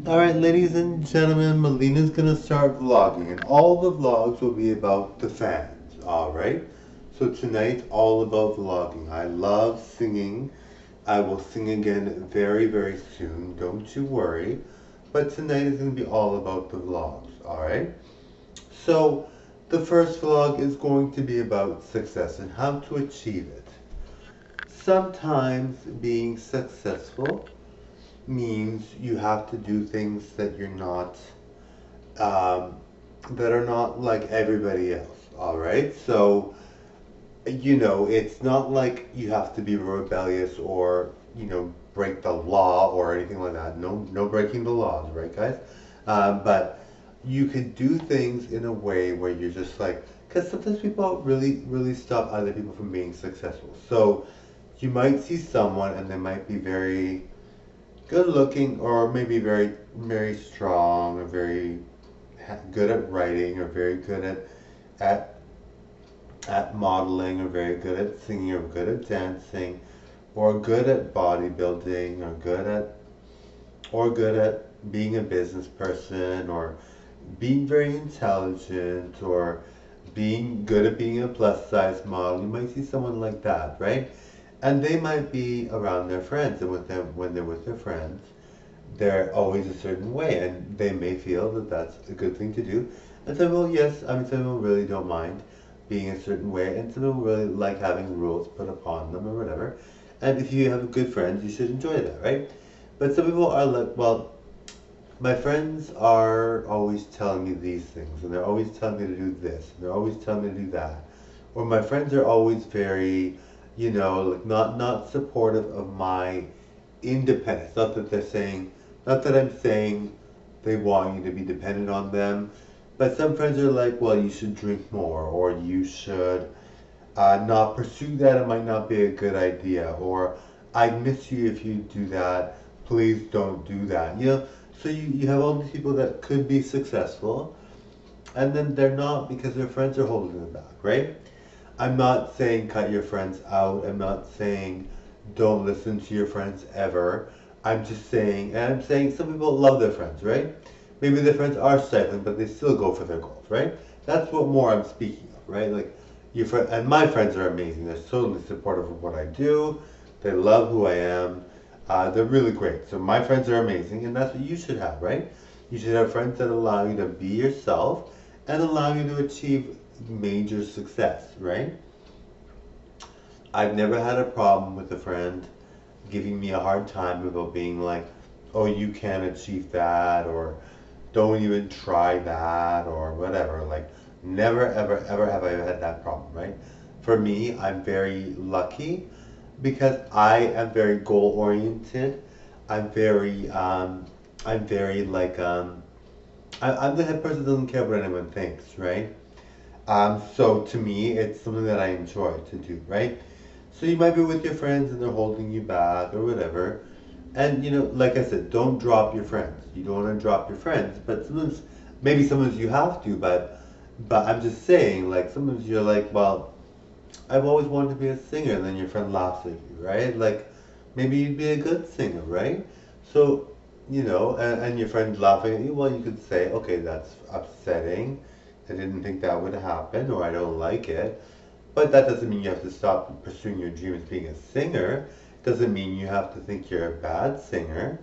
Alright, ladies and gentlemen, Mileena's gonna start vlogging, and all the vlogs will be about the fans, alright? So tonight, all about vlogging. I love singing. I will sing again very, very soon, don't you worry. But tonight is gonna be all about the vlogs, alright? So, the first vlog is going to be about success and how to achieve it. Sometimes being successful means you have to do things that you're not um, that are not like everybody else. All right, so it's not like you have to be rebellious or break the law or anything like that. No, no breaking the laws, right, guys? But you could do things in a way where you're just like, because sometimes people really, really stop other people from being successful. So you might see someone and they might be very good looking or maybe very very strong or very good at writing or very good at at modeling or very good at singing or good at dancing or good at bodybuilding or good at being a business person or being very intelligent or being good at being a plus size model. You might see someone like that, right? And they might be around their friends, and with them when they're with their friends they're always a certain way, and they may feel that that's a good thing to do. And some people, yes, I mean, some people really don't mind being a certain way, and some people really like having rules put upon them or whatever. And if you have good friends, you should enjoy that, right? But some people are like, well, my friends are always telling me these things, and they're always telling me to do this, and they're always telling me to do that. Or my friends are always very, like not supportive of my independence. Not that I'm saying they want you to be dependent on them, but some friends are like, well, you should drink more, or you should not pursue that. It might not be a good idea, or I miss you if you do that. Please don't do that. So you have all these people that could be successful, and then they're not because their friends are holding them back, right? I'm not saying cut your friends out. I'm not saying don't listen to your friends ever. I'm just saying, and I'm saying some people love their friends, right? Maybe their friends are stifling, but they still go for their goals, right? That's what more I'm speaking of, right? Like your friend and my friends are amazing. They're totally supportive of what I do. They love who I am. They're really great. So my friends are amazing, and that's what you should have, right? You should have friends that allow you to be yourself and allow you to achieve major success, right? I've never had a problem with a friend giving me a hard time about being like, oh, you can't achieve that, or don't even try that, or whatever. Like, never, ever, ever have I had that problem, right? For me, I'm very lucky because I am very goal oriented. I'm very like, I'm the type of person that doesn't care what anyone thinks, right? So to me, it's something that I enjoy to do, right? So you might be with your friends and they're holding you back or whatever. And like I said, don't drop your friends. You don't want to drop your friends, but sometimes you have to, but I'm just saying, like sometimes you're like, well, I've always wanted to be a singer, and then your friend laughs at you, right? Like maybe you'd be a good singer, right? So, and your friend's laughing at you, well, you could say, okay, that's upsetting. I didn't think that would happen, or I don't like it. But that doesn't mean you have to stop pursuing your dream as being a singer. Doesn't mean you have to think you're a bad singer.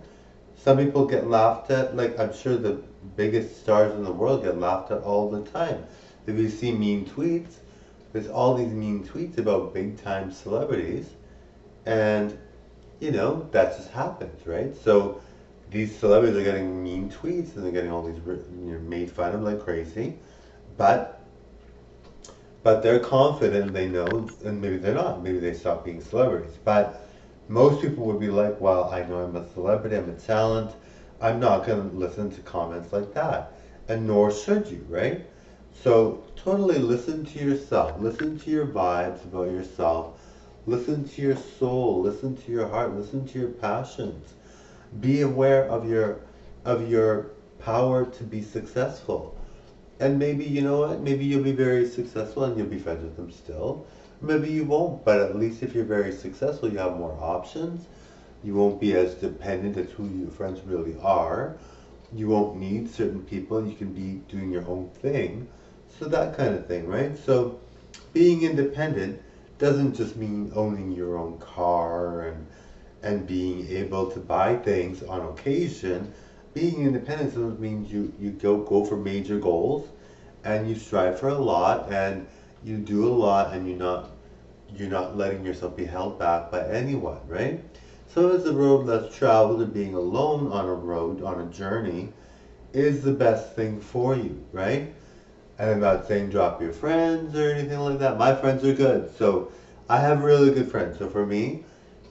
Some people get laughed at, like I'm sure the biggest stars in the world get laughed at all the time. If you see mean tweets, there's all these mean tweets about big time celebrities, and that just happens, right? So these celebrities are getting mean tweets and they're getting all these made fun of like crazy, but they're confident they know, and maybe they're not. Maybe they stop being celebrities. But most people would be like, well, I know I'm a celebrity, I'm a talent. I'm not going to listen to comments like that. And nor should you, right? So totally listen to yourself. Listen to your vibes about yourself. Listen to your soul. Listen to your heart. Listen to your passions. Be aware of your power to be successful. And maybe, you know what? Maybe you'll be very successful and you'll be friends with them still. Maybe you won't, but at least if you're very successful, you have more options. You won't be as dependent as who your friends really are. You won't need certain people. You can be doing your own thing. So that kind of thing, right? So being independent doesn't just mean owning your own car and being able to buy things on occasion. Being independent sometimes means you go for major goals and you strive for a lot and you do a lot and you're not letting yourself be held back by anyone, right? Sometimes the road less traveled and being alone on a road, on a journey, is the best thing for you, right? And I'm not saying drop your friends or anything like that. My friends are good. So I have really good friends. So for me,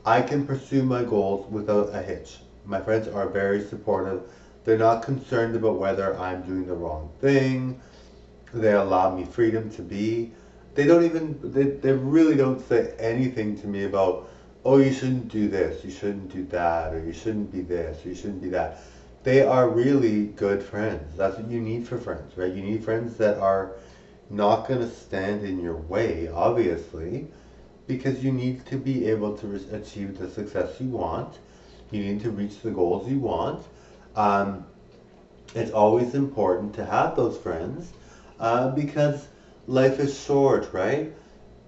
I can pursue my goals without a hitch. My friends are very supportive. They're not concerned about whether I'm doing the wrong thing. They allow me freedom to be. They really don't say anything to me about, oh, you shouldn't do this, you shouldn't do that, or you shouldn't be this, or you shouldn't be that. They are really good friends. That's what you need for friends, right? You need friends that are not going to stand in your way, obviously, because you need to be able to achieve the success you want. You need to reach the goals you want. Um, it's always important to have those friends because life is short, right?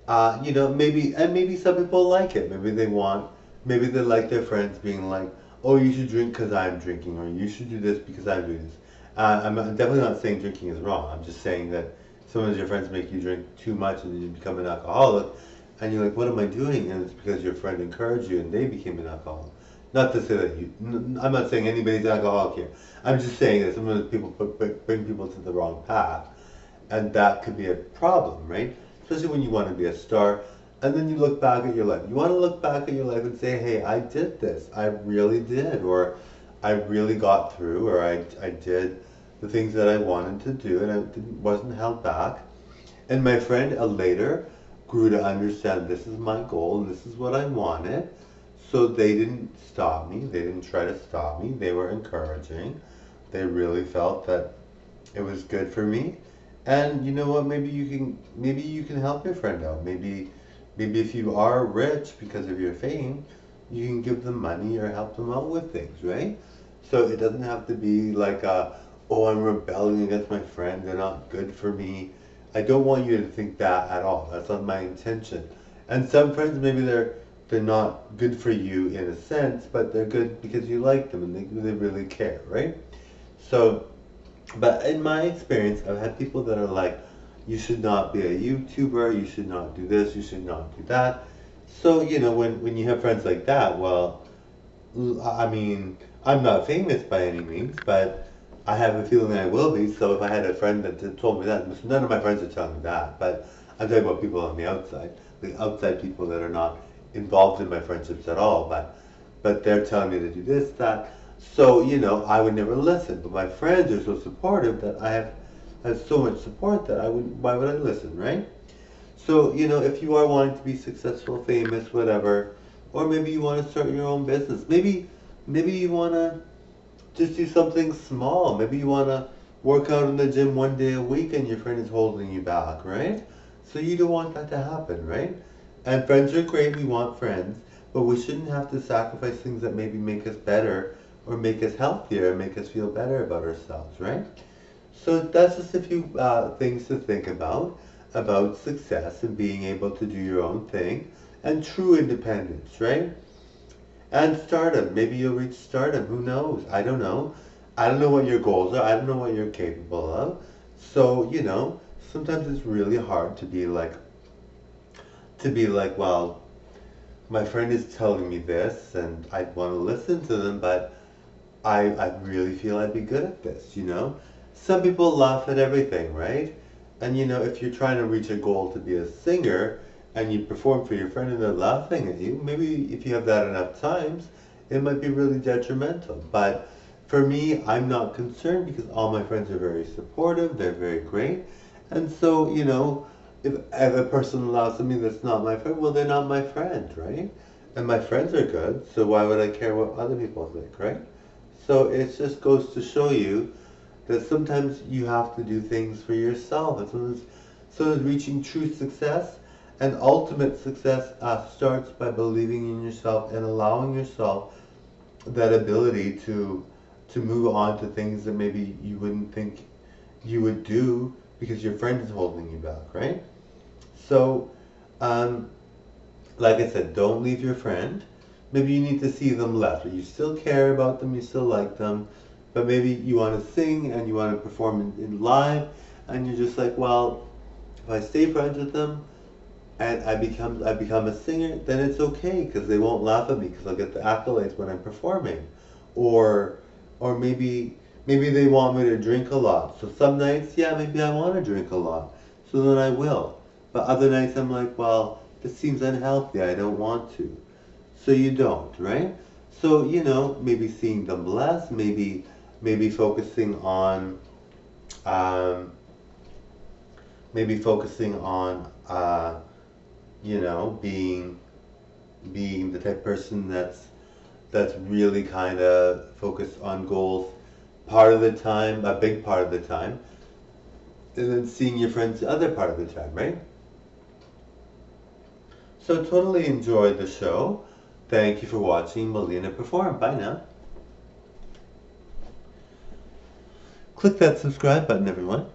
Maybe some people like it. Maybe they like their friends being like, oh, you should drink because I'm drinking, or you should do this because I'm doing this. Definitely not saying drinking is wrong. I'm just saying that sometimes your friends make you drink too much and you become an alcoholic, and you're like, what am I doing? And it's because your friend encouraged you and they became an alcoholic. Not to say that I'm not saying anybody's alcoholic here. I'm just saying that sometimes people bring people to the wrong path, and that could be a problem, right? Especially when you want to be a star, and then you look back at your life. You want to look back at your life and say, hey, I did this. I really did, or I really got through, or I did the things that I wanted to do, and wasn't held back. And my friend later grew to understand this is my goal, and this is what I wanted. So they didn't stop me. They didn't try to stop me. They were encouraging. They really felt that it was good for me. And you know what? Maybe you can help your friend out. Maybe if you are rich because of your fame, you can give them money or help them out with things, right? So it doesn't have to be like oh, I'm rebelling against my friend. They're not good for me. I don't want you to think that at all. That's not my intention. And some friends, maybe they're not good for you in a sense, but they're good because you like them and they really care, right? So, but in my experience, I've had people that are like, you should not be a YouTuber, you should not do this, you should not do that. So, when you have friends like that, well, I mean, I'm not famous by any means, but I have a feeling I will be. So if I had a friend that told me that, none of my friends are telling me that, but I'm talking about people on the outside people that are not involved in my friendships at all, but they're telling me to do this, that. So, I would never listen. But my friends are so supportive that I have so much support that why would I listen, right? So, if you are wanting to be successful, famous, whatever, or maybe you want to start your own business, maybe you want to just do something small. Maybe you want to work out in the gym one day a week and your friend is holding you back, right? So you don't want that to happen, right? And friends are great, we want friends, but we shouldn't have to sacrifice things that maybe make us better or make us healthier and make us feel better about ourselves, right? So that's just a few things to think about success and being able to do your own thing and true independence, right? And stardom. Maybe you'll reach stardom. Who knows? I don't know. I don't know what your goals are. I don't know what you're capable of. So, sometimes it's really hard to be like, well, my friend is telling me this and I want to listen to them, but I really feel I'd be good at this. Some people laugh at everything, right? And if you're trying to reach a goal to be a singer and you perform for your friend and they're laughing at you, maybe if you have that enough times, it might be really detrimental. But for me, I'm not concerned because all my friends are very supportive, they're very great. And so, if a person laughs at me that's not my friend, well, they're not my friend, right? And my friends are good, so why would I care what other people think, right? So it just goes to show you that sometimes you have to do things for yourself. And sometimes reaching true success and ultimate success starts by believing in yourself and allowing yourself that ability to to move on to things that maybe you wouldn't think you would do because your friend is holding you back, right? So, um, like I said, don't leave your friend. Maybe you need to see them less, but you still care about them, you still like them, but maybe you want to sing and you want to perform in live, and you're just like, well, if I stay friends with them and I become a singer, then it's okay because they won't laugh at me because I'll get the accolades when I'm performing, or maybe they want me to drink a lot. So some nights, yeah, maybe I want to drink a lot, so then I will. But other nights I'm like, well, this seems unhealthy. I don't want to. So you don't, right? So, maybe seeing them less, maybe focusing on um, being the type of person that's really kind of focused on goals part of the time, a big part of the time, and then seeing your friends the other part of the time, right? So totally enjoyed the show. Thank you for watching Mileena perform. Bye now. Click that subscribe button, everyone.